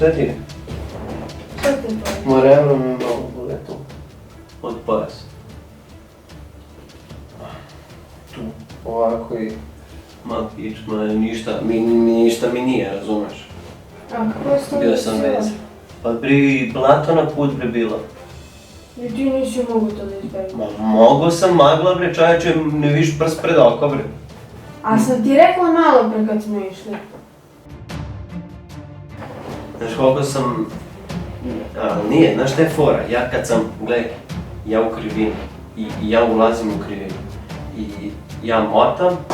Šta ti je? Šta ti je pojas? Ma rebro mi malo bude tu. Od pojasa. Tu. Ovako i... Ma pič, ništa mi nije, razumeš? A kako je s tom Bio sam vezan. Pa pri blato na put bre bilo. I ti nisi mogu to da izbegam. Ma mogo sam magla bre čovječe, ne viš prst pred oko bre. A sam ti rekla malo pre kad smo išli. Znaš koliko sam... Nije, znaš šta je fora? Ja kad sam, gledaj, ja u krivini. I ja ulazim u krivinu. I ja motam.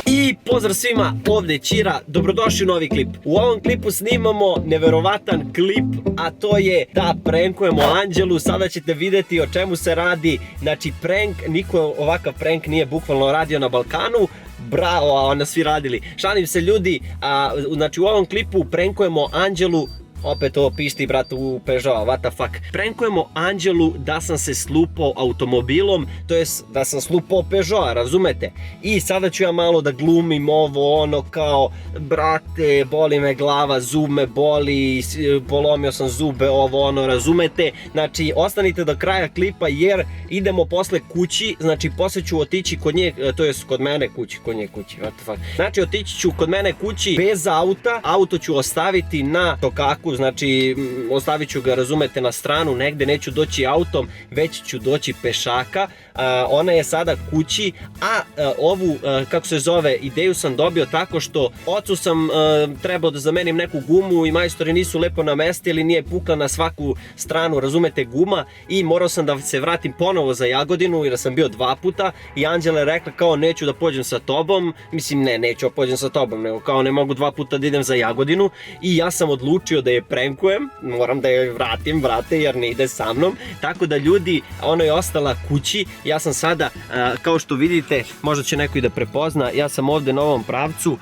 I pozdrav svima, ovdje je Ćira, dobrodošli u novi klip. U ovom klipu snimamo neverovatan klip, a to je da prankujemo Anđelu. Sada ćete vidjeti o čemu se radi. Znači prank, niko ovakav prank nije bukvalno radio na Balkanu. Bravo, a onda svi radili. Šalim se ljudi, znači u ovom klipu prankujemo Anđelu. Opet ovo pišti brat u Peugeot, what the fuck. Prankujemo Anđelu da sam se slupao automobilom, to jest da sam slupao Peugeot, razumete? I sada ću ja malo da glumim ovo ono kao, brate, boli me glava, zub me boli, polomio sam zube, ovo ono, razumete? Znači, ostanite do kraja klipa jer idemo posle kući, znači posle ću otići kod nje, to jest kod mene kući, kod nje kući, what the fuck. Znači, otići ću kod mene kući bez auta, auto ću ostaviti na tokaku, znači ostavit ću ga, razumete, na stranu negde, neću doći autom, već ću doći pešaka. Ona je sada kući, a ovu, kako se zove, ideju sam dobio tako što ocu sam trebao da zamenim neku gumu i majstori nisu lepo namestili, nije pukla na svaku stranu, razumete, guma, i morao sam da se vratim ponovo za Jagodinu jer sam bio 2 puta i Anđela je rekla kao neću da pođem sa tobom, mislim neću da pođem sa tobom, nego kao ne mogu 2 puta da idem za Jagodinu i ja sam odlučio da je prankujem, moram da je vratim, brate, jer ne ide sa mnom, tako da ljudi, ona je ostala kući, ja sam sada, kao što vidite, možda će neko i da prepozna, ja sam ovde na ovom pravcu,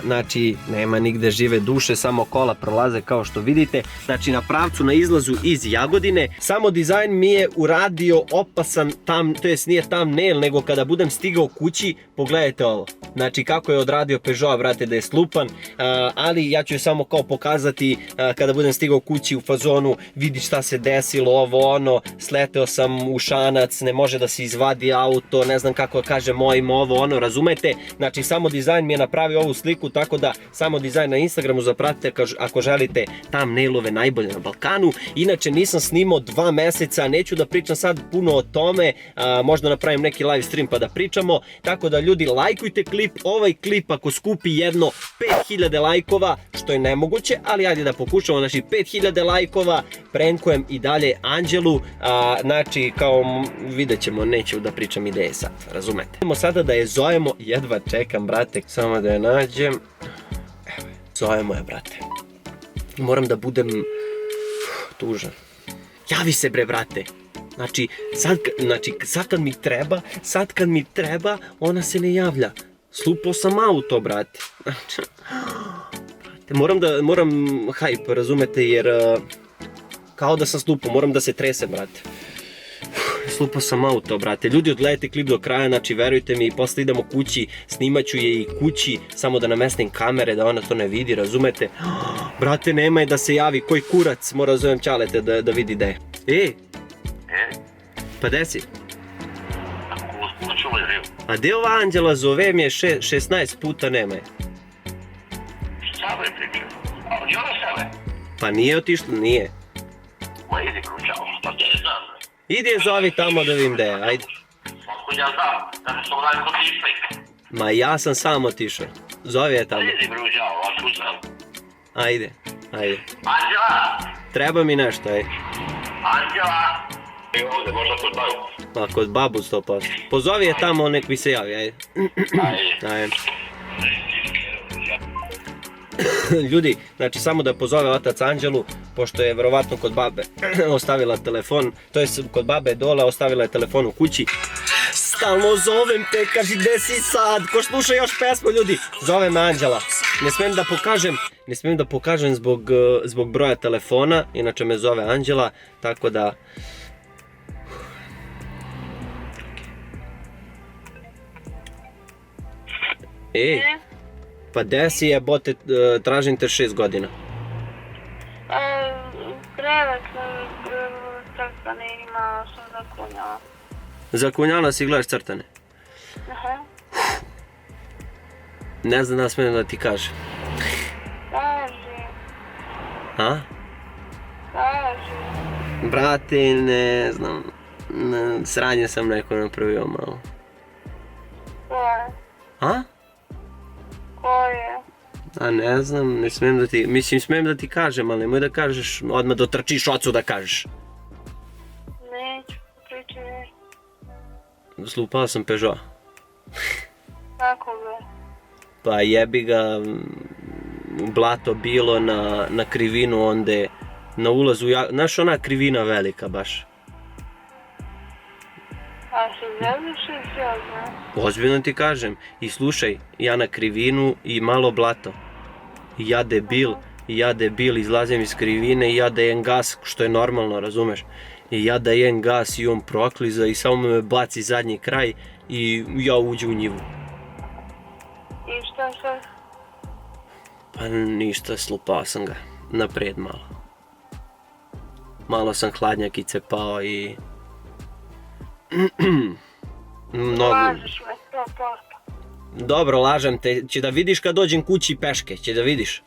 znači nema nigde žive duše, samo kola prolaze kao što vidite, znači na pravcu na izlazu iz Jagodine. Samo dizajn mi je uradio opasan to jest nije thumbnail, nego kada budem stigao kući, pogledajte ovo, znači kako je odradio Peugeot, brate, da je slupan, ali ja ću je samo kao pokazati kada budem stigao kući u fazonu, vidi šta se desilo, ovo ono, sleteo sam u šanac, ne može da se izvadi auto, ne znam kako kaže mojim, ovo ono, razumete? Znači samo dizajn mi je napravio ovu sliku, tako da samo dizajn na Instagramu zapratite ako želite thumbnailove najbolje na Balkanu. Inače nisam snimao 2 meseca, neću da pričam sad puno o tome, možda napravim neki live stream pa da pričamo, tako da ljudi lajkujte klip, ovaj klip ako skupi jedno 5000 lajkova, što je nemoguće, ali ajde da pokušamo, znači 5000 lajkova, prankujem i dalje Anđelu, znači kao vidjet ćemo, neću da pričam ideje sad, razumete. Idemo sada da je zovemo, jedva čekam, brate, samo da je nađem, evo je, zovemo je, brate, moram da budem tužan, javi se bre, brate. Znači sad kad mi treba, ona se ne javlja, slupao sam auto, brate, znači, moram hype, razumete, jer kao da sam slupao, moram da se tresem, brate. Slupao sam auto, brate. Ljudi, odgledajte klip do kraja, znači verujte mi, posle idemo kući, snimaću je i kući, samo da namestim kamere, da ona to ne vidi, razumete? Brate, nema je da se javi, koji kurac, mora da zovem Ćalete da vidi gde je. Pa gde si? A gde ova Anđela zove mi je 16 puta, nema je. Samo je pričao. A gdje ona sebe? Pa nije otišla, nije. Ma idi kručao, pa gdje je znam? Idi je zovi tamo da vidim gde je, ajde. Otkud ja znam, da mi sam radim kod išli. Ma ja sam sam otišao, zovi je tamo. Idi kručao, otkud znam. Ajde. Anđela! Treba mi nešto, ajde. Anđela! I ovdje, možda kod babu. Pa kod babu 100%. Pozovi je tamo, nek mi se javi, ajde. Ajde. Ljudi, znači samo da pozove otac Anđelu, pošto je verovatno kod babe ostavila telefon, to je kod babe dole, ostavila je telefon u kući. Stalno zovem te, kaži gde si sad, ko sluša još pesmu, ljudi, zove me Anđela. Ne smijem da pokažem zbog broja telefona, inače me zove Anđela, tako da... Pa gde si jebote, tražim te 6 godina. Krevet sam crtane i malo sam zakunjala. Zakunjala si, gledaš crtane. Aha. Ne znam da smijem da ti kažem. Kaži, A? kaži. Brate, ne znam. Sranje sam neko napravio malo. Ko je? A? Ko je? A ne znam, ne smijem da ti, mislim smijem da ti kažem, ali nemoj da kažeš, odmah dotrčiš ocu da kažeš. Neću pričati. Slupao sam Peugeot. Kako ga? Pa jebi ga, blato bilo na krivinu onde, na ulazu, znaš ona krivina velika baš. A se zezniš i sve zna? Ozbiljno ti kažem, i slušaj, ja na krivinu i malo blato. I ja debil, izlazim iz krivine i ja dajem gas, što je normalno, razumeš? I ja dajem gas i on prokliza i samo me baci zadnji kraj i ja uđem u njivu. I šta sad? Pa ništa, slupao sam ga, naprijed malo. Malo sam hladnjak i cepao i... Mnogo... Lažeš me 100%. Dobro, lažem te, će da vidiš kad dođem kući peške, će da vidiš.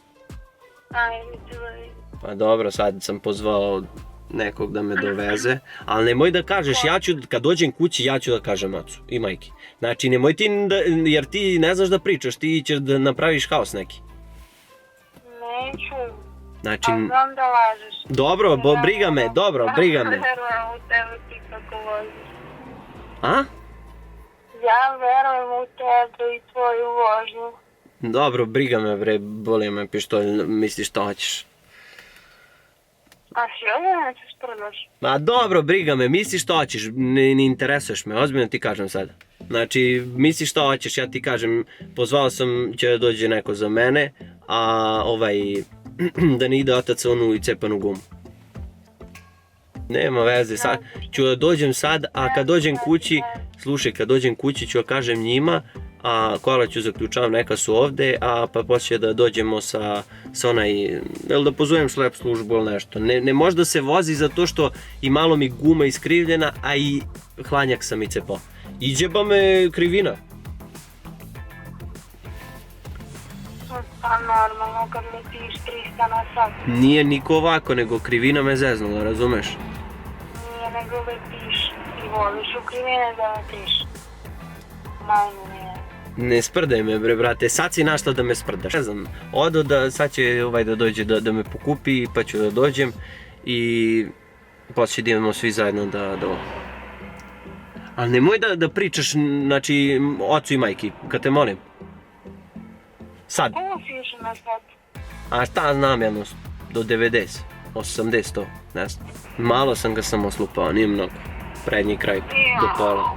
Ajde, ću da vidim. Pa dobro, sad sam pozvao nekog da me doveze, ali nemoj da kažeš, kad dođem kući ja ću da kažem ocu i majki. Znači nemoj ti, jer ti ne znaš da pričaš, ti ćeš da napraviš haos neki. Neću. Znači, A znam da lažeš. dobro, briga me, dobro, briga me. Ja verujem u tebe ti kako voziš. A? Ja verujem u tebe i tvoju vožnju. Dobro, briga me bre, boli me pištolj, misliš što hoćeš. A što nećeš sprdaš? Ma dobro, briga me, misliš što hoćeš, ne interesuješ me, ozbiljno ti kažem sada. Znači, misliš što hoćeš, ja ti kažem, pozvao sam, će da dođe neko za mene, a da ne ide otac onu i cepanu gumu. Nema veze, sad ću da dođem sad, a kad dođem kući, slušaj, kad dođem kući ću da kažem njima, a kola ću zaključavam, neka su ovde, a pa poslije da dođemo sa onaj, ili da pozovem slep službu ili nešto. Ne može da se vozi zato što i malo mi guma iskrivljena, a i hladnjak sam i cepao. Iđeba me krivina. Pa normalno kad letiš 300 na sat. Nije niko ovako, nego krivina me zeznula, razumeš? Nije nego letiš i voliš u krivine da letiš. Majno nije. Ne sprdaj me bre brate, sad si našla da me sprdaš. Ne znam, odo da sad će da dođe da me pokupi pa ću da dođem i poslije da idemo svi zajedno da Ali nemoj da pričaš, znači, ocu i majki, kad te molim. Sad. Koliko si išao na sat? A šta znam jedno, do 90, 80, to, ne znam. Malo sam ga samo slupao, nije mnogo. Prednji kraj, do pola.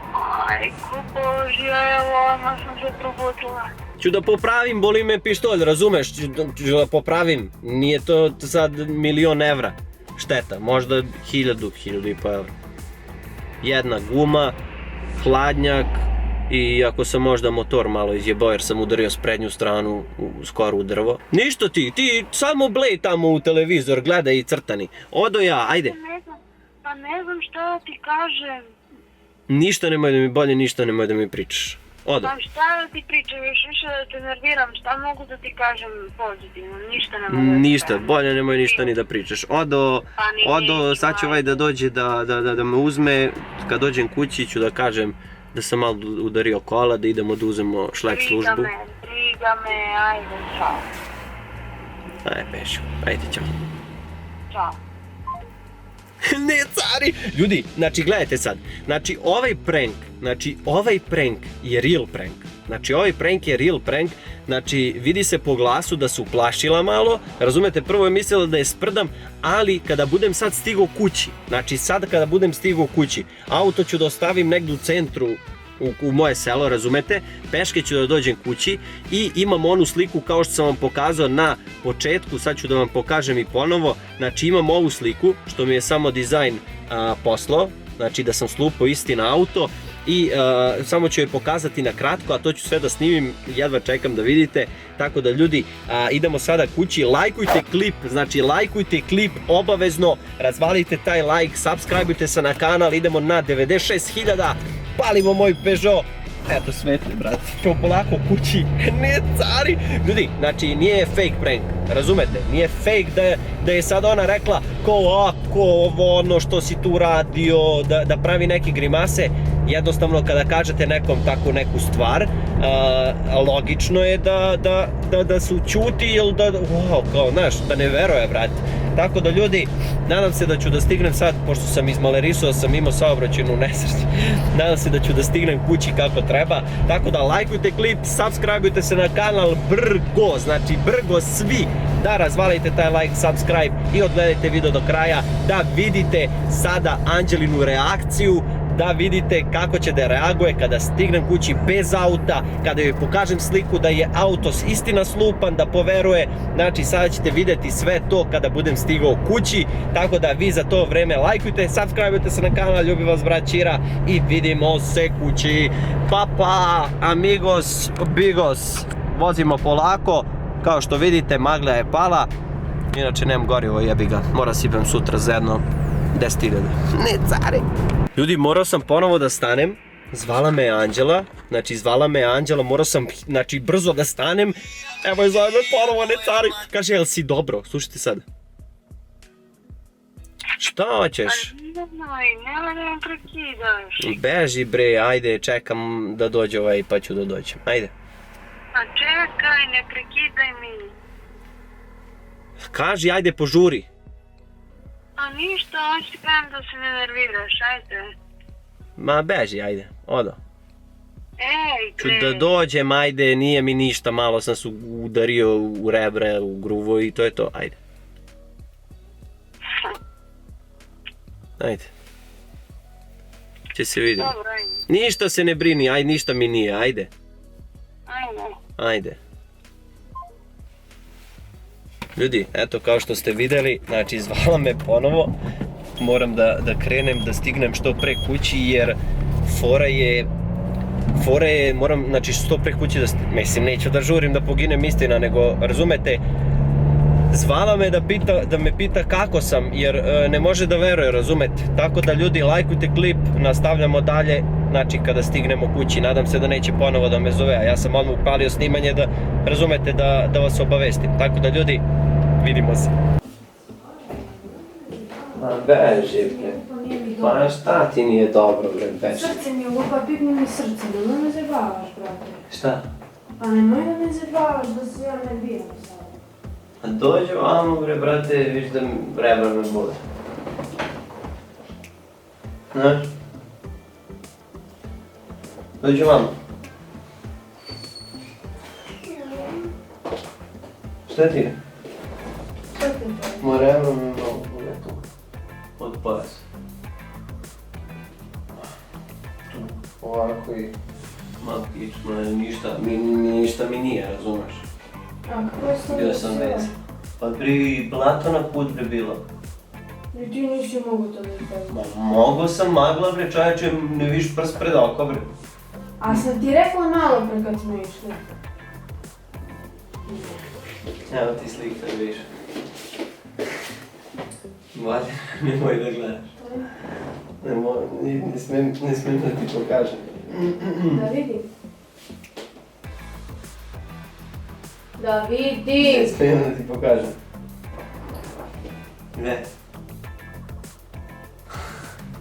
Ajko Božja, evo, odmah sam se probudila. Ću da popravim, boli me pištolj, razumeš? Ću da popravim, nije to sad 1.000.000 evra šteta, možda 1.000 evra. Jedna guma, hladnjak i ako sam možda motor malo izjebao jer sam udario s prednju stranu skoro u drvo. Ništa ti samo blej tamo u televizor, gledaj i crtani. Odo ja, ajde. Pa ne znam što da ti kažem. Ništa nemoj da mi bolje, ništa nemoj da mi pričaš. Odo. Pa šta da ti pričam, još više da te nerviram, šta mogu da ti kažem pozitivno, ništa ne mogu da ti Ništa, kažem. bolje nemoj ništa ni da pričaš. Odo, sad će da dođe da me uzme, kad dođem kući ću da kažem da sam malo udario kola, da idemo da uzemo šlep službu. Briga me, ajde, čao. Ajde, Pešo, ajde, čao. Ćao. Ne, cari! Ljudi, znači gledajte sad, znači ovaj prank je real prank. Znači ovaj prank je real prank, znači vidi se po glasu da se uplašila malo, razumete, prvo je mislila da je sprdam, ali kada budem sad stigao kući, znači sad kada budem stigao kući, auto ću da ostavim negdje u centru, u moje selo, razumete, peške ću da dođem kući i imam onu sliku kao što sam vam pokazao na početku, sad ću da vam pokažem i ponovo, znači imam ovu sliku što mi je samo dizajn poslao, znači da sam slupao istina auto i samo ću je pokazati na kratko, a to ću sve da snimim, jedva čekam da vidite. Tako da ljudi, idemo sada kući, lajkujte klip, znači lajkujte klip obavezno, razvalite taj like, subscribeujte se na kanal, idemo na 96.000, palimo moj Peugeot. Eto svetli, brate, ćemo polako kući, ne cari. Ljudi, znači nije fake prank, razumete? Nije fake da je sad ona rekla ovo ono što si tu radio, da pravi neke grimase. Jednostavno kada kažete nekom tako neku stvar, logično je da se ućuti ili kao, znaš, da ne veruje, brate. Tako da ljudi, nadam se da ću da stignem sad, pošto sam izmalerisao, sam imao saobraćajnu nesreću, nadam se da ću da stignem kući kako treba. Tako da lajkujte klip, subscribeujte se na kanal brgo, znači brgo svi, da razvalite taj like, subscribe i odgledajte video do kraja, da vidite sada Anđelinu reakciju, da vidite kako će da reaguje kada stignem kući bez auta, kada joj pokažem sliku da je auto istina slupan, da poveruje. Znači sada ćete vidjeti sve to kada budem stigao kući, tako da vi za to vreme lajkujte, subscribeujte se na kanal, ljubi vas brat Ćira i vidimo se kući. Pa, amigos, bigos, vozimo polako, kao što vidite magla je pala, inače nemam gorivo, jebi ga, mora sipem sutra za jedno 10.000. Ne cari! Ljudi, morao sam ponovo da stanem, zvala me Anđela, morao sam, znači, brzo da stanem, evo je zove me ponovo, ne cari, kaže, jel si dobro, slušajte sad. Šta hoćeš? Nemoj da me prekidaš. Beži bre, ajde, čekam da dođe ovaj pa ću da dođem, ajde. A čekaj, ne prekidaj mi. Kaži, ajde, požuri. A ništa, hoću ti kažem da se ne nerviraš, ajde. Ma beži, ajde, odo. Ej, Ću da dođem, ajde, nije mi ništa, malo sam se udario u rebre, u gruvo i to je to, ajde. Ajde. Će se vidjeti. Dobro, ajde. Ništa se ne brini, ajde, ništa mi nije, ajde. Ajde. Ajde. Ljudi, eto kao što ste vidjeli, znači zvala me ponovo, moram da krenem, da stignem što pre kući jer fora je, moram, znači što pre kući da stignem, mislim neću da žurim da poginem istina, nego razumete, zvala me da me pita kako sam jer ne može da veruje, razumete, tako da ljudi lajkujte klip, nastavljamo dalje, znači kada stignemo kući, nadam se da neće ponovo da me zove, a ja sam odmah upalio snimanje da, razumete, da vas obavestim, tako da ljudi, vidimo se. Ma beži bre, pa šta ti nije dobro bre, beži. Srce mi je lupa, pipni mi srce, nemoj me zajebavaš, brate. Šta? Pa nemoj da me zajebavaš, da se ja ne biram sad. A dođi vamo bre, brate, viš da rebra me boli. Znaš? Dođi vamo. Šta ti je? Šta ti je? Ma rebra me malo boli tu. Od pasa. Ovako i... Ma pično, ništa mi nije, razumeš? A kako je sad? Bio sam vezan. Pa pri blato na put bre bilo. I ti nisi mogu to da izbavim. Ma mogo sam magla bre čovječe, ne viš prst pred oko bre. A sam ti rekla malo pre kad smo išli. Evo ti slika viš. Valja, nemoj da gledaš. Ne smijem da ti pokažem. Da vidim. Da Ne vidim! smijem da ti pokažem. Ne,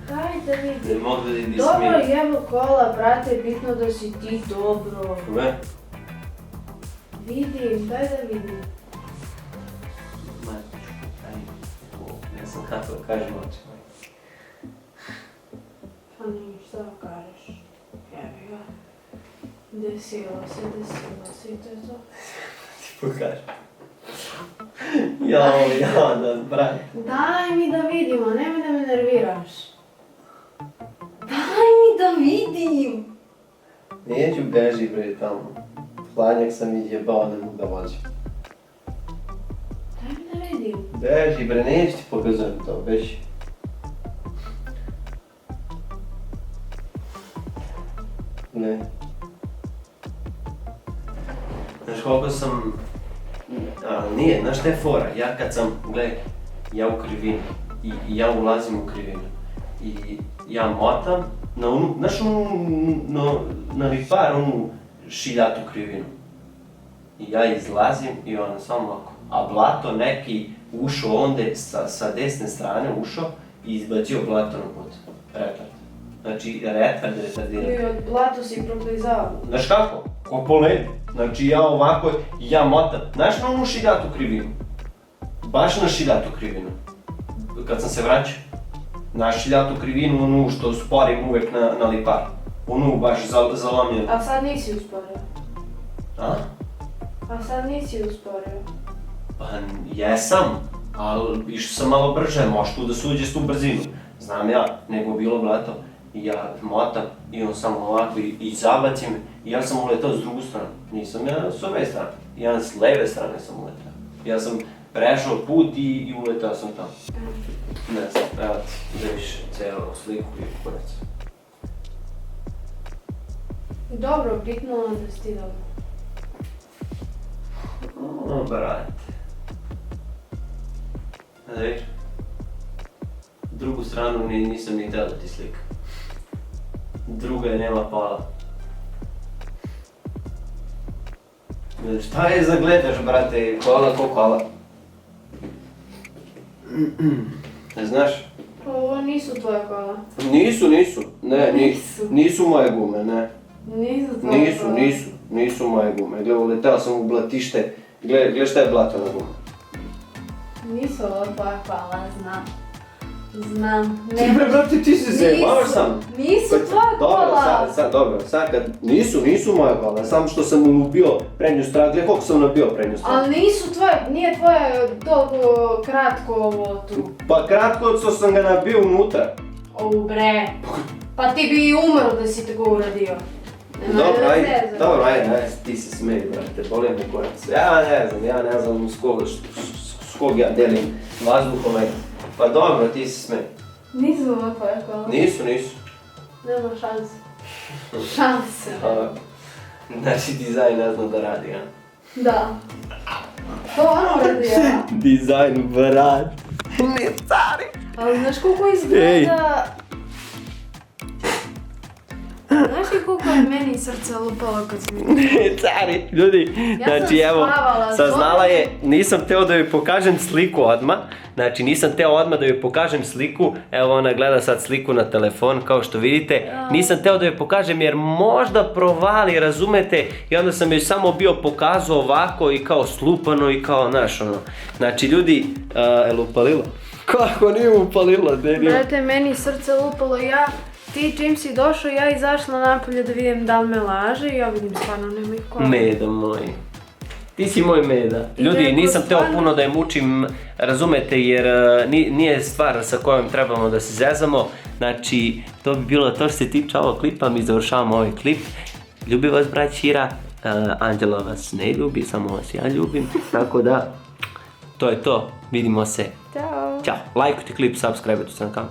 Daj da ne vidim. mogu da ti Dobro smijem. jebo kola, brate, bitno da si ti dobro. Ne? Vidim, daj da vidim. Ma, aj, ne znam kako da kažem očima. Pa ništa da kažeš. Jebi ga. Desilo se i to je to. Ti pokažem. Jao, da, brate. Daj mi da vidimo, nemoj da me nerviraš. Daj mi da vidim! Neću beži bre tamo. Hladnjak sam i jebao, ne mogu da vozim. Daj mi da vidim. Beži bre, neću ti pokazujem to, beži. Ne. Znaš koliko sam... Nije, znaš šta je fora? Ja kad sam, gledaj, ja u krivini i ja ulazim u krivinu i ja motam na onu, znaš na lipar onu šiljatu krivinu. I ja izlazim i ono samo ovako, a blato neki ušao onde sa desne strane ušao i izbacio blato na put. Retard. Znači retardiran. I od blato si proklizao. Znaš kako? Ko po ledu. Znači ja ovako, ja motam. Znaš na onu šiljatu krivinu? Baš na šiljatu krivinu. Kad sam se vraćao. Na šiljatu krivinu, onu što sporim uvek na lipar. Onu baš zalomljenu. A sad nisi usporio. A? A sad nisi usporio. Pa jesam, ali išao sam malo brže, možeš tu da se uđe s tu brzinu. Znam ja, nego bilo blato. I ja motam i on samo ovako i zabacim i ja sam uletao s drugu stranu. Nisam ja s ove strane, ja s leve strane sam uletao. Ja sam prešao put i uletao sam tamo. Ne znam, evo ti, da viš celu sliku i kurac. Dobro, bitno da si ti dobro. O, brate. Da viš? Drugu stranu nisam ni teo da ti slikam. Druga je nema pola. Šta je za gledaš, brate? Kola ko kola. Ne znaš? Ovo nisu tvoje kola. Nisu. Ne, nisu moje gume, ne. Nisu tvoje kola. Nisu moje gume. Gle, uletao sam u blatište. Gle šta je blato na gume. Nisu ovo tvoje kola, znam. Znam. Ti bre, brate, ti se zajebavaš sam. Nisu tvoje kola. Dobro, sad kad... Nisu moje kola, samo što sam ulupio prednju stranu. Gle, koliko sam nabio prednju stranu. Ali nisu tvoje, nije tvoje toliko kratko ovo tu. Pa kratko što sam ga nabio unutra. Ovu bre. Pa ti bi i umro da si tako uradio. Dobro, ajde, ti se smeji, brate, boli me korac. Ja ne znam s kog ja delim vazduhom, pa dobro, ti se smeji. Nisu ovo tvoje kola. Nisu. Nema šanse. Šanse. Znači, dizajn ne zna da radi, a? Da. To ono radi, a? Dizajn, brat. Ne cari. Ali znaš koliko izgleda... Znaš li koliko je meni srce lupalo kad si mi... Cari, ljudi, znači evo, saznala je, nisam teo da joj pokažem sliku odmah, znači nisam teo odmah da joj pokažem sliku, evo ona gleda sad sliku na telefon, kao što vidite, nisam teo da joj pokažem jer možda provali, razumete, i onda sam joj samo bio pokazao ovako i kao slupano i kao, znaš, ono, znači ljudi, je li upalilo? Kako nije upalilo? Brate, meni srce lupalo, ti čim si došao, ja izašla napolje da vidim da li me laže i ja vidim stvarno nema ih kola. Meda moj. Ti si moj meda. Ljudi, nisam teo puno da je mučim, razumete, jer nije stvar sa kojom trebamo da se zezamo. Znači, to bi bilo to što se tiče ovog klipa, mi završavamo ovaj klip. Ljubi vas brat Ćira, Anđela vas ne ljubi, samo vas ja ljubim, tako da, to je to, vidimo se. Ćao. Ćao, lajkujte klip, subscribe-ujte se na kanal.